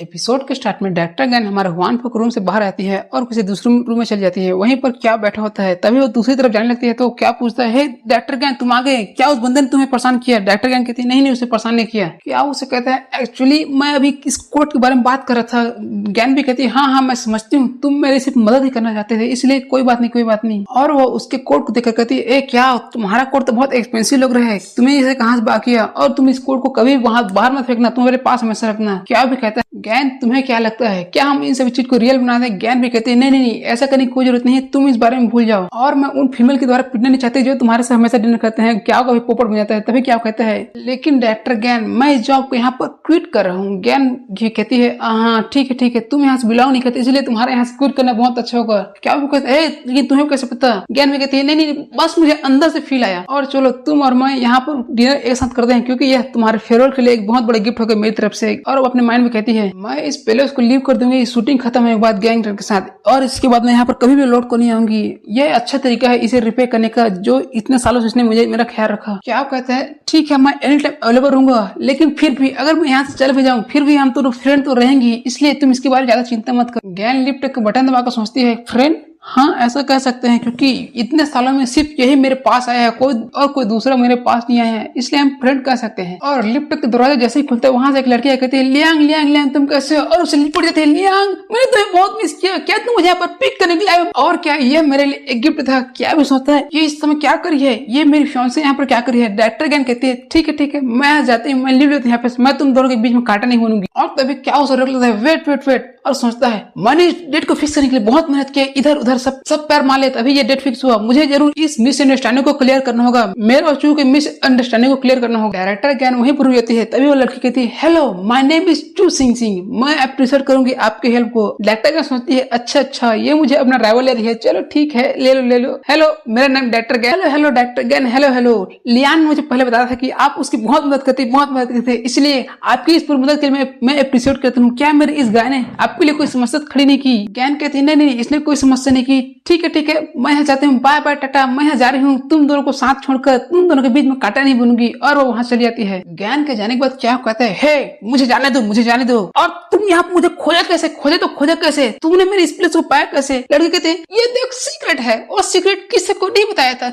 Episode के start में director gain हमारे हुआनफू के रूम से बाहर आती है और किसी दूसरे रूम में चली जाती है। वहीं पर क्या बैठा होता है, तभी वो दूसरी तरफ जाने लगती है तो क्या पूछता है, हे डायरेक्टर गैन तुम आ गए, क्या उस बंदे ने तुम्हें परेशान किया? डायरेक्टर गैन कहती है नहीं उसे परेशान नहीं किया। क्या उसे कहता है एक्चुअली मैं अभी इस कोर्ट के बारे में बात कर रहा था। गैन भी कहती है हाँ मैं समझती हूँ, तुम मेरी सिर्फ मदद ही करना चाहते थे, इसलिए कोई बात नहीं। और वो उसके कोर्ट को देखकर कहती है क्या तुम्हारा कोर्ट तो बहुत एक्सपेंसिव लग रहा है, तुम्हें इसे कहाँ से बा किया, और तुम इस कोर्ट को कभी वहां बाहर मत फेंकना, तुम मेरे पास हमेशा रखना। क्या भी कहता है गैन तुम्हें क्या लगता है क्या हम इन सभी चीज को रियल बना दें? ज्ञान भी कहते हैं नहीं ऐसा करने की कोई जरूरत नहीं है, तुम इस बारे में भूल जाओ, और मैं उन फीमेल के द्वारा पिटना नहीं चाहती जो तुम्हारे से हमेशा डिनर करते हैं। क्या कभी पोपट बन जाता है। तभी क्या कहता है लेकिन डायरेक्टर ज्ञान मैं इस जॉब को यहाँ पर क्विट कर रहा हूँ। ज्ञान कहती है हाँ ठीक है तुम यहाँ से बिलोंग नहीं करते, इसलिए तुम्हारे यहाँ से क्विट करना बहुत अच्छा होगा। क्या वो कहते है लेकिन तुम्हें कैसे पता? ज्ञान भी कहती है नहीं बस मुझे अंदर से फील आया, और चलो तुम और मैं यहाँ पर डिनर एक साथ करते हैं क्योंकि यह तुम्हारे फेयरवेल के लिए एक बहुत बड़ा गिफ्ट होगा मेरी तरफ से। और वो अपने माइंड में कहती है मैं इस पैलेस को लीव कर दूंगी शूटिंग खत्म होने के बाद गैंग के साथ, और इसके बाद मैं यहाँ पर कभी भी लौट को नहीं आऊंगी। यह अच्छा तरीका है इसे रिपेयर करने का जो इतने सालों से इसने मुझे मेरा ख्याल रखा। क्या कहता है ठीक है मैं एनी टाइम अवेलेबल रहूंगा, लेकिन फिर भी अगर मैं यहाँ से चल भी जाऊँ फिर भी हम दोनों फ्रेंड तो रहेंगी, इसलिए तुम इसके बारे में ज्यादा चिंता मत कर। गैन लिफ्ट का बटन दबाकर सोचती है फ्रेंड, हाँ ऐसा कह सकते हैं क्योंकि इतने सालों में सिर्फ यही मेरे पास आया है, कोई दूसरा मेरे पास नहीं आया है, इसलिए हम फ्रेंड कह सकते हैं। और लिफ्ट का दरवाजा जैसे ही खुलता है वहां से एक लड़की कहती है लियांग तुम कैसे हो, और उसे लिपट जाती है लियांग मैंने तुम्हें बहुत मिस किया, क्या तुम मुझे यहाँ पर पिक करने के लिए आए हो? और क्या ये मेरे लिए एक गिफ्ट था? क्या भी सोचता है ये इस समय क्या करी है, ये मेरी फियांसे यहाँ पर क्या करी है? डायरेक्टर गैन कहती है ठीक है मैं जाती हूँ, मैं लिव लेती हूँ यहाँ पे, मैं तुम दोनों के बीच में कांटा नहीं बनूंगी। और तभी क्या उसे रोक लेता है वेट, और सोचता है मैंने इस डेट को फिक्स करने के लिए बहुत मेहनत की, इधर उधर सब पैर मार ले तभी ये डेट फिक्स हुआ, मुझे जरूर इस मिसअंडरस्टैंडिंग को क्लियर करना होगा, मेरे और चू के मिसअंडरस्टैंडिंग को क्लियर करना होगा। डायरेक्टर ज्ञान वहीं पर जाती है तभी वो लड़की कहती है हेलो माय नेम इज चू सिंह, मैं अप्रिशिएट करूंगी आपकी हेल्प को। डायरेक्टर ज्ञान सोचती है अच्छा ये मुझे अपना राइवल ले रही है, चलो ठीक है ले लो। हेलो मेरा नाम डायरेक्टर ज्ञान। हेलो डायरेक्टर ज्ञान। हेलो लियान मुझे पहले बताया था कि आप उसकी बहुत मदद करते थे, इसलिए आपकी इस पूरी मदद के लिए मैं अप्रिशिएट करती हूँ। क्या मेरे इस गाय ने आपके लिए कोई समस्या खड़ी नहीं की? ज्ञान कहती है नहीं इसने कोई समस्या नहीं की। ठीक है मैं यहाँ जाती हूँ, बाय टाटा, मैं यहाँ जा रही हूँ, तुम दोनों को साथ छोड़कर तुम दोनों के बीच में कांटा नहीं बनूंगी। और वो वहाँ चली जाती है। ज्ञान के जाने के बाद क्या कहता है हे मुझे जाने दो, और तुम यहाँ मुझे खोजा कैसे, तुमने मेरे इस प्लेस को पाया कैसे? लड़की कहते हैं ये देख सीक्रेट है, और सीक्रेट किसी को नहीं बताया था।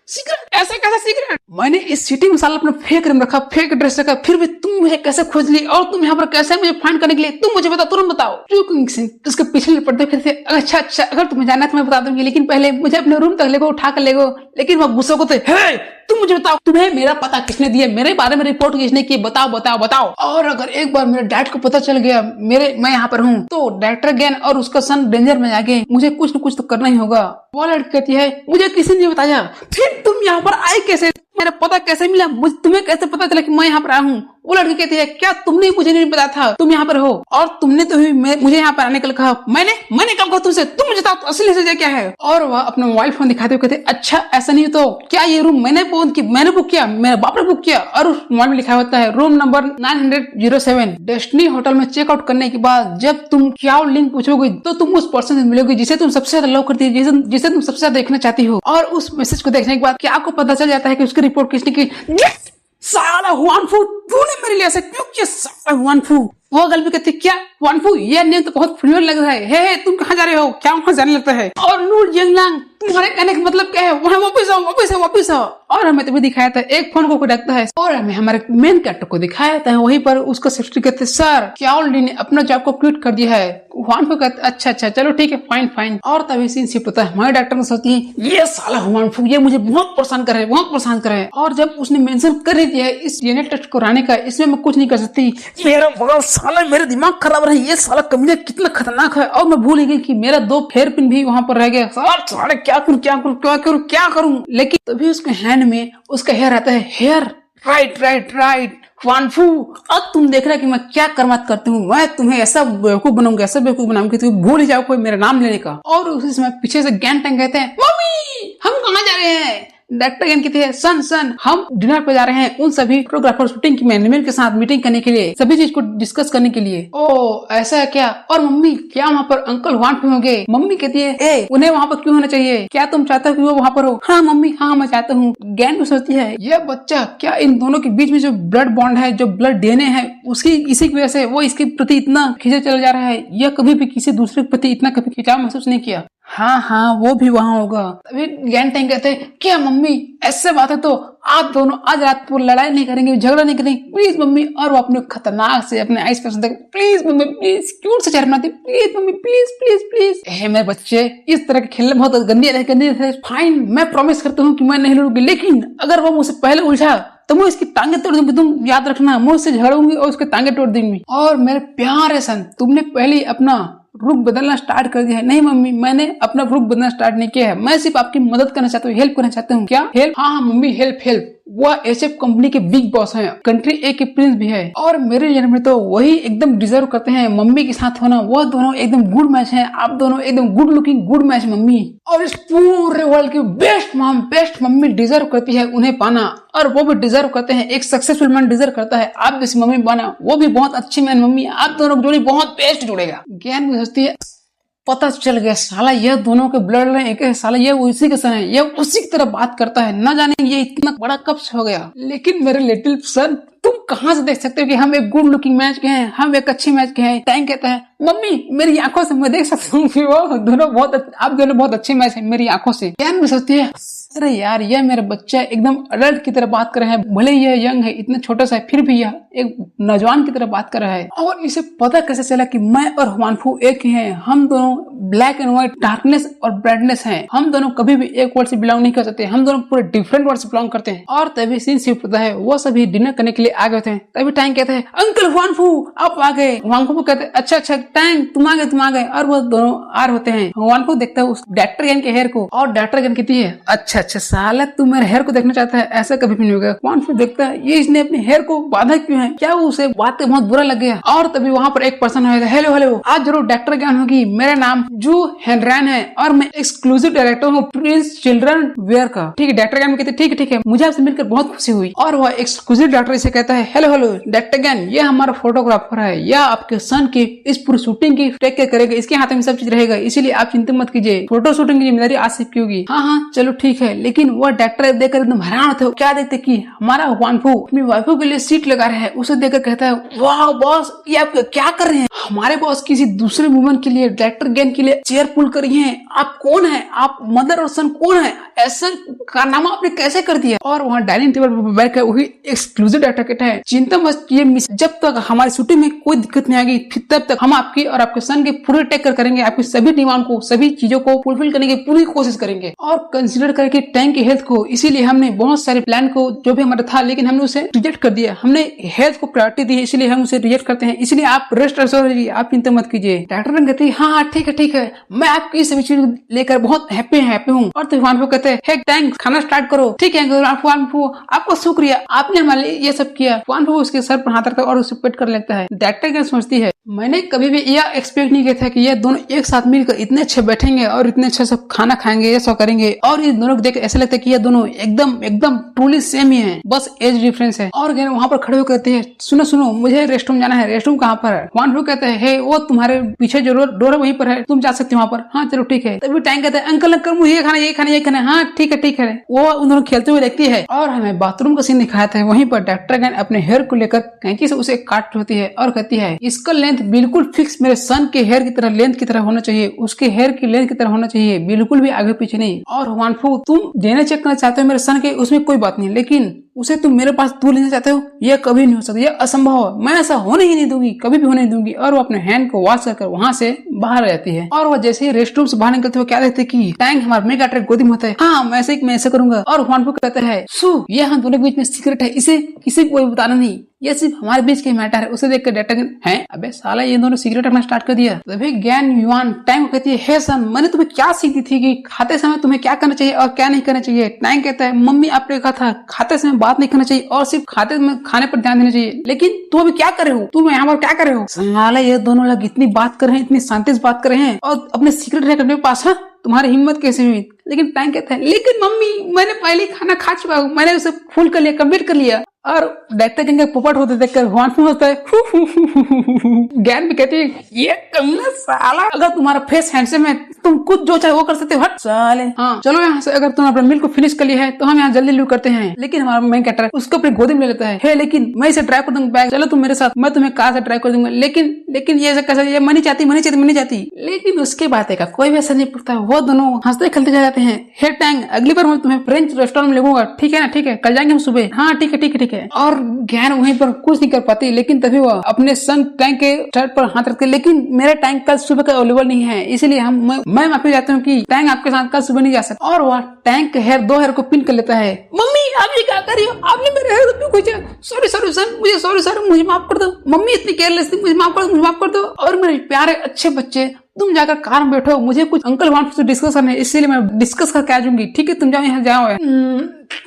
सीक्रेट ऐसा कैसा सीक्रेट? मैंने इस सिटी में साला अपना फेक रूम रखा, फेक एड्रेस रखा, फिर भी तुम मुझे कैसे खोज ली, और तुम यहाँ पर कैसे मुझे फाइंड करने के लिए? तुम मुझे बताओ, तुरंत बताओ। उसके पिछले पर्दे फिर से अच्छा अगर तुम्हें जाना है तो मैं बता दूंगी, लेकिन पहले मुझे अपने रूम तक लेगो, उठा कर लेगो। लेकिन वो गुस्सा को तुम मुझे बताओ तुम्हें मेरा पता किसने दिया, मेरे बारे में रिपोर्ट किसने की, बताओ। और अगर एक बार मेरे डैड को पता चल गया मैं यहाँ पर हूँ तो डायरेक्टर गैन और उसका सन डेंजर में आ गए, मुझे कुछ न कुछ तो करना ही होगा। वो लड़की कहती है मुझे किसी ने बताया, फिर तुम यहाँ पर आए कैसे, मेरा पता कैसे मिला, तुम्हें कैसे पता चला कि मैं यहाँ पर आया हूँ? वो लड़की कहती है क्या तुमने मुझे नहीं बताया था तुम यहाँ पर हो, और तुमने तो मुझे यहाँ पर आने के लिए कहा, मैंने कब कहा तुमसे, तुम मुझे बताओ असली सजा क्या है? और वह अपना मोबाइल फोन दिखाते हुए कहते अच्छा ऐसा नहीं तो क्या ये रूम मैंने बुक किया, मेरे बाप ने बुक किया, और उस मोबाइल में लिखा होता है रूम नंबर 907। डेस्टिनी होटल में चेकआउट करने के बाद जब तुम क्या लिंक पूछोगे तो तुम उस पर्सन से मिलोगे जिसे तुम सबसे ज्यादा लव करती है, जिसे तुम सबसे ज्यादा देखना चाहती हो। और उस मैसेज को देखने के बाद क्या आपको पता चल जाता है कि उसकी रिपोर्ट किसने की? साला हुआनफू, तूने मेरे लिए ऐसा क्यों किया? साला हुआनफू। वो गल भी कहती क्या हुआनफू, ये नेम तो बहुत फेमस लग रहा है, हे तुम कहाँ जा रहे हो, क्या वहाँ जाने लगता है? और नूर जंगलांग तुम्हारे कहने का मतलब क्या है? वहाँ वापस आओ। और हमें तभी दिखाया था एक फोन को रखता है, और हमें हमारे मेन कैरेक्टर को दिखाया था वहीं पर उसका सेफ्टी कहते सर क्याओली ने अपना जॉब को क्विट कर दिया है। हुआनफू कहते अच्छा चलो ठीक है फाइन। और तभी सीन शिफ्ट होता है। हमारे डॉक्टर ने सोचती है ये साला हुआनफू ये मुझे बहुत परेशान कर रहे हैं, और जब उसने मेंशन कर ही दिया है इस डीएनए टेस्ट कराने का, इसमें मैं कुछ नहीं कर सकती। मेरा बड़ा साला मेरा दिमाग खराब रहा, ये साला कमीना कितना खतरनाक है, और मैं भूल गई कि मेरा 2 हेयर पिन भी वहाँ पर रह गया। साले क्या करूं? लेकिन तभी उसके हैंड में उसका हेयर आता है, हेयर राइट हुआनफू, अब तुम देख रहे कि मैं क्या कर्मात करती हूँ, मैं तुम्हें ऐसा बेवकूफ बनाऊंगी कि तुम भूल ही जाओ कोई मेरा नाम लेने का। और उसी समय पीछे से गैन टैंग कहते हैं मम्मी हम कहाँ जा रहे हैं? डॉक्टर ज्ञान कहती है सन सन हम डिनर पे जा रहे हैं उन सभी फोटोग्राफर शूटिंग की मैनेजमेंट के साथ मीटिंग करने के लिए, सभी चीज को डिस्कस करने के लिए। ओ ऐसा है क्या? और मम्मी क्या वहाँ पर अंकल हुआन फू होंगे? मम्मी कहती है ए उन्हें वहाँ पर क्यों होना चाहिए? क्या तुम चाहते हो कि वो वहाँ पर हो? हाँ मम्मी हाँ मैं चाहता हूँ। ज्ञान भी सोचती है यह बच्चा क्या इन दोनों के बीच में जो ब्लड बॉन्ड है, जो ब्लड डीएनए है, उसकी इसी की वजह से वो इसके प्रति इतना खींचे चला जा रहा है। यह कभी भी किसी दूसरे के प्रति इतना कभी खिंचाव महसूस नहीं किया। हाँ हाँ वो भी वहाँ होगा। तभी ज्ञान टैंग कहते हैं क्या मम्मी ऐसे बात है तो आप दोनों आज रात को लड़ाई नहीं करेंगे, झगड़ा नहीं करेंगे प्लीज मम्मी। और वो अपने खतरनाक से अपने आइस पर प्लीज मम्मी प्लीज, क्यूट से चेहरा बनाती please mummy please please please. हे मेरे बच्चे इस तरह के खेलने बहुत गंदी है। फाइन मैं प्रॉमिस करता हूँ कि मैं नहीं लड़ूंगी, लेकिन अगर वो मुझसे पहले उलझा तो मैं इसकी टांगे तोड़ दूंगी। तुम याद रखना मैं उससे झगड़ूंगी और उसके टांगे तोड़ दूंगी। और मेरे प्यारे सन तुमने पहले अपना रुख बदलना स्टार्ट कर दिया है। नहीं मम्मी मैंने अपना रुख बदलना स्टार्ट नहीं किया है, मैं सिर्फ आपकी मदद करना चाहता हूँ, हेल्प करना चाहता हूँ। क्या हेल्प? हाँ मम्मी हेल्प हेल्प। वह एचएफ कंपनी के बिग बॉस हैं, कंट्री ए के प्रिंस भी है और मेरे जन्म में तो वही एकदम डिजर्व करते हैं मम्मी के साथ होना। वह दोनों एकदम गुड मैच हैं, आप दोनों एकदम good looking good match mummy. और इस पूरे वर्ल्ड की बेस्ट मम्मी डिजर्व करती है उन्हें पाना, और वो भी डिजर्व करते हैं, एक सक्सेसफुल मैन डिजर्व करता है आप जैसी मम्मी पाना, वो भी बहुत अच्छी मैन मम्मी। आप दोनों की जोड़ी बहुत बेस्ट जुड़ेगा। ज्ञान भी सोचती है पता चल गया साला यह दोनों के ब्लड लाइन एक है, साला ये उसी के सन है, ये उसी की तरह बात करता है, न जाने ये इतना बड़ा कब हो गया। लेकिन मेरे लिटिल सन तुम कहाँ से देख सकते हो कि हम एक गुड लुकिंग मैच के हैं, हम एक अच्छी मैच के हैं? टैंक कहता है मम्मी मेरी आंखों से मैं देख सकता हूँ कि वो दोनों आप दोनों बहुत अच्छे मैच है मेरी आंखों से। ज्ञान भी सोचती है अरे यार यह मेरा बच्चा एकदम अडल्ट की तरह बात कर रहा है, भले यह यंग है इतना छोटा सा है फिर भी यह एक नौजवान की तरह बात कर रहा है। और इसे पता कैसे चला कि मैं और हुआनफू एक ही हैं? हम दोनों ब्लैक एंड व्हाइट, डार्कनेस और ब्राइटनेस हैं। हम दोनों कभी भी एक वर्ड से बिलोंग नहीं कर सकते, हम दोनों पूरे डिफरेंट वर्ड से बिलोंग करते हैं। और तभी सीन शिफ्ट होता है, वो सभी डिनर करने के लिए आ गए थे। तभी टैंक कहते हैं अंकल हुआनफू आप आ गए। हुआनफू कहते हैं अच्छा अच्छा टैंक तुम आ गए। और वो दोनों आर होते हैं। हुआनफू देखता है उस डॉक्टर गैन के हेयर को और डॉक्टर गैन कहती है अच्छा साला तू मेरे हेयर को देखना चाहता है, ऐसा कभी भी नहीं होगा। हुआनफू देखता है ये इसने अपने हेयर को बांधा क्यों है, क्या वो उसे बात बहुत बुरा लग गया। और तभी वहाँ पर एक पर्सन आएगा, हेलो हेलो आज जरूर डॉक्टर ज्ञान होगी, मेरा नाम जू हेनरैन है और मैं एक्सक्लूसिव डायरेक्टर हूँ प्रिंस चिल्ड्रन वेयर का। ठीक है डॉक्टर ज्ञान कहते ठीक है मुझे आपसे मिलकर बहुत खुशी हुई। और वह एक्सक्लूसिव डॉक्टर से कहता है हेलो हेलो डॉक्टर ज्ञान ये हमारा फोटोग्राफर है, यह आपके सन की इस पूरी शूटिंग की टेक केयर करेगा, इसके हाथ में सब चीज रहेगा, इसीलिए आप चिंता मत कीजिए, फोटो शूटिंग की जिम्मेदारी आज से की होगी। हाँ चलो ठीक है। लेकिन वह डॉक्टर देखकर एकदम हैरान थे, क्या देखते कि हमारा हुआनफू अपनी वाइफों के लिए सीट लगा रहा है। उसे देखकर कहता है वाह बॉस ये आप क्या कर रहे हैं, हमारे बॉस किसी दूसरे वुमन के लिए डॉक्टर ज्ञान के लिए चेयर पुल कर रही हैं, आप कौन है, आप मदर और सन कौन है, ऐसा कारनामा आपने कैसे कर दिया। और वहाँ डाइनिंग टेबल पर बैठकर वही एक्सक्लूसिव डॉक्टर कहता है चिंता मत कीजिए मिस, जब तक हमारी शूटिंग में कोई दिक्कत नहीं आएगी तब तक हम आपकी और आपके सन के पूरे टेक केयर करेंगे, आपकी सभी डिमांड को सभी चीजों को फुलफिल करने की पूरी कोशिश करेंगे। और कंसिडर करके टैंक की हेल्थ को, इसीलिए हमने बहुत सारे प्लान को जो भी हमारा था लेकिन हमने उसे रिजेक्ट कर दिया, हमने हेल्थ को प्रायोरिटी दी है इसलिए हम उसे रिजेक्ट करते हैं, इसलिए आप रेस्ट एश्योर रहिए, आप चिंता मत कीजिए। डॉक्टर कहती है हाँ ठीक है मैं आपकी सभी चीज लेकर बहुत हैप्पी हूँ। और तो हुआनफू कहते हैं हे टैंक खाना स्टार्ट करो। ठीक है हुआनफू आपको शुक्रिया, आपने हमारे लिए ये सब किया। हुआनफू उसके सर पर हाथ रखता है और उसे पेट कर लेता है। डॉक्टर क्या सोचती है मैंने कभी भी यह एक्सपेक्ट नहीं किया था कि ये दोनों एक साथ मिलकर इतने अच्छे बैठेंगे और इतने अच्छे सब खाना खाएंगे, ये सब करेंगे। और इन दोनों को देख ऐसा लगता है कि ये दोनों एकदम ट्रूली सेम ही हैं, बस एज डिफरेंस है। और वहाँ पर खड़े होकर कहते हैं सुनो मुझे रेस्ट रूम जाना है, रेस्ट रूम कहाँ पर है। हुआनफू कहते हैं हे वो तुम्हारे पीछे जो डोर है वहीं पर है, तुम जा सकते हो वहाँ पर। हाँ चलो ठीक है। तभी टैंक कहते हैं अंकल मुझे ये खाना। हाँ ठीक है। वो उन दोनों खेलते हुए देखती है। और हमें बाथरूम का सीन दिखाया था, वहीं पर डॉक्टर गैन अपने हेयर को लेकर कैंची से उसे काट होती है और कहती है इसका लेंथ बिल्कुल फिक्स मेरे सन के हेयर की तरह लेंथ की तरह होना चाहिए, उसके हेयर की लेंथ की तरह होना चाहिए, बिल्कुल भी आगे पीछे नहीं। और हुआनफू तुम देने चेक करना चाहते हो मेरे सन के, उसमें कोई बात नहीं, लेकिन उसे तुम मेरे पास दूर लेना चाहते हो, यह कभी नहीं हो सकता, यह असंभव है, मैं ऐसा होने ही नहीं दूंगी, कभी भी होने नहीं दूंगी। और वो अपने हैंड को वॉश कर वहाँ से बाहर आ जाती है। और वो जैसे ही रेस्ट रूम से बाहर निकलते हुए क्या देखते कि टैंक हमारे मेगा ट्रक गोदी में होता है। हाँ मैं ऐसे करूंगा। और हुआनफू कहता है सु यह हम दोनों के बीच में सीक्रेट है, इसे किसी को कोई बताना नहीं, ये सिर्फ हमारे बीच के मैटर है। उसे देखकर डॉक्टर गैन है अबे साला ये दोनों सिगरेट रखना स्टार्ट कर दिया। तभी ज्ञान युआन टैंग कहती है हे सन मैंने तुम्हें क्या सीख दी थी कि खाते समय तुम्हें क्या करना चाहिए और क्या नहीं करना चाहिए। टैंग कहता है मम्मी आपने कहा था खाते समय बात नहीं करना चाहिए और सिर्फ खाने पर ध्यान देना चाहिए, लेकिन तुम अभी क्या कर रहे हो, तुम यहाँ पर क्या कर रहे हो। साला ये दोनों लोग इतनी बात कर रहे हैं, इतनी शांति से बात कर रहे हैं और अपने सीक्रेट रखने के पास। हाँ तुम्हारी हिम्मत कैसे हुई। लेकिन टैंग कहता है लेकिन मम्मी मैंने पहले ही खाना खा चुका हूँ, मैंने उसे फुल कर लिया, कंप्लीट कर लिया। और डॉक्टर गैन का पोपट होते देखकर हुआनफू होता है। ज्ञान भी कहती है ये कमीना साला अगर तुम्हारा फेस हैंडसम है तुम कुछ जो चाहे वो कर सकते हो, हट साले। हाँ चलो यहाँ से, अगर तुम अपना मिल को फिनिश कर लिया है तो हम यहाँ जल्दी लीव करते हैं। लेकिन हमारा मेन कैरेक्टर उसको अपनी गोदी में ले लेता है। लेकिन मैं इसे ट्राई कर दूंगा बैग, चलो तुम मेरे साथ, मैं तुम्हें कार से ट्राई कर दूंगा। लेकिन ये कैसे, ये मनी चाहती। लेकिन उसके बाद का कोई भी असर नहीं पड़ता, वो दोनों हंसते खेलते जा जाते हैं। हे टैंग अगली बार मैं तुम्हें फ्रेंच रेस्टोरेंट में लेऊंगा, ठीक है ना, ठीक है कल जाएंगे हम सुबह। हाँ ठीक है। और ज्ञान वहीं पर कुछ नहीं कर पाती, लेकिन तभी वह अपने सन टैंक के शर्ट पर हाथ रखते, लेकिन मेरा टैंक कल सुबह का अवेलेबल नहीं है, इसलिए मैं माफी चाहता हूँ कि टैंक आपके साथ कल सुबह नहीं जा सकता। और वह टैंक के दो हेयर को पिन कर लेता है। मम्मी आप ये क्या कर रही हो, आपने मेरे हेयर को क्यों खींचा। सॉरी सर मुझे माफ कर दो। मम्मी इतनी केयरलेस थी, मुझे माफ कर दो। और मेरे प्यारे अच्छे बच्चे तुम जाकर कार में बैठो, मुझे कुछ अंकल वांट से डिस्कस करना है, इसलिए मैं डिस्कस करके आ जाऊंगी। ठीक है तुम जाओ, यहाँ जाओ।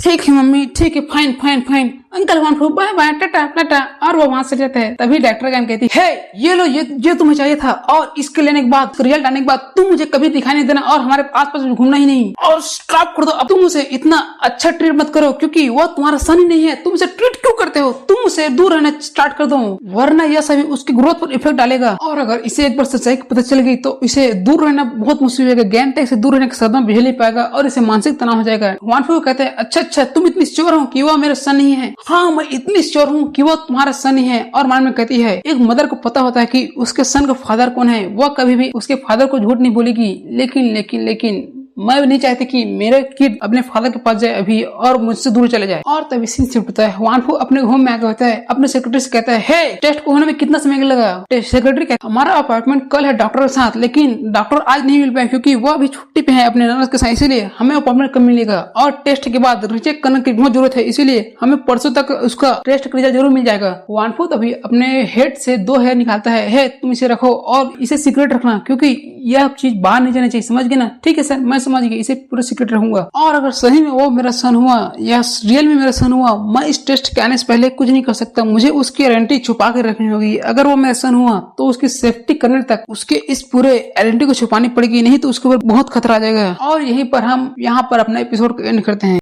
ठीक है मम्मी, ठीक है, fine uncle want bye bye tata. और वो वहां से जाते हैं। तभी डॉक्टर गैन कहती है ये लो, ये तुम्हें चाहिए था, और इसके लेने के बाद, रिजल्ट आने के बाद तुम मुझे कभी दिखाई नहीं देना और हमारे आसपास घूमना ही नहीं, और स्टॉप कर दो। अब तुम उसे इतना अच्छा ट्रीट मत करो, क्योंकि वो तुम्हारा सन ही नहीं है। तुम उसे ट्रीट क्यों करते हो, तुम उसे दूर रहना स्टार्ट कर दो, वरना यह सभी उसकी ग्रोथ पर इफेक्ट डालेगा। और अगर इसे एक बार सच्चाई पता चल गई तो इसे दूर रहना बहुत मुश्किल होगा। ज्ञान टैंक से दूर रहने का सदमा झेल नहीं पाएगा और इसे मानसिक तनाव हो जाएगा। वानफू कहते हैं अच्छा तुम इतनी श्योर हो कि वो मेरा सन नहीं है। हाँ मैं इतनी श्योर हूँ कि वो तुम्हारा सन ही है। और मान में कहती है एक मदर को पता होता है कि उसके सन का फादर कौन है, वो कभी भी उसके फादर को झूठ नहीं बोलेगी। लेकिन मैं नहीं चाहती कि मेरे किड अपने फादर के पास जाए अभी और मुझसे दूर चले जाए। और तभी सीन शिफ्ट होता है। वानफू अपने होम में आगे होता है, अपने सेक्रेटरी से कहता है हे टेस्ट को होने में कितना समय लगा। सेक्रेटरी कहता है हमारा अपॉइंटमेंट कल है डॉक्टर के साथ, लेकिन डॉक्टर आज नहीं मिल पाए क्योंकि वो अभी छुट्टी पे है अपने नर्स के साथ, इसीलिए हमें अपॉइंटमेंट कब मिलेगा। और टेस्ट के बाद रिचेक करने की बहुत जरूरत है, इसीलिए हमें परसों तक उसका टेस्ट का रिजल्ट जरूर मिल जाएगा। वानफू तभी अपने हेड से 2 हेयर निकालता है तुम इसे रखो और इसे सीक्रेट रखना, क्योंकि यह चीज बाहर नहीं जानी चाहिए, समझ गए ना। ठीक है सर मैं समझ गई, इसे पूरा सीक्रेट रहूंगा। और अगर सही में वो मेरा सन हुआ या रियल में मेरा सन हुआ, मैं इस टेस्ट के आने से पहले कुछ नहीं कर सकता, मुझे उसकी आइडेंटिटी छुपा के रखनी होगी। अगर वो मेरा सन हुआ तो उसकी सेफ्टी करने तक उसके इस पूरे आइडेंटिटी को छुपानी पड़ेगी, नहीं तो उसके ऊपर बहुत खतरा आ जाएगा। और यहीं पर हम यहाँ पर अपना एपिसोड एंड करते हैं।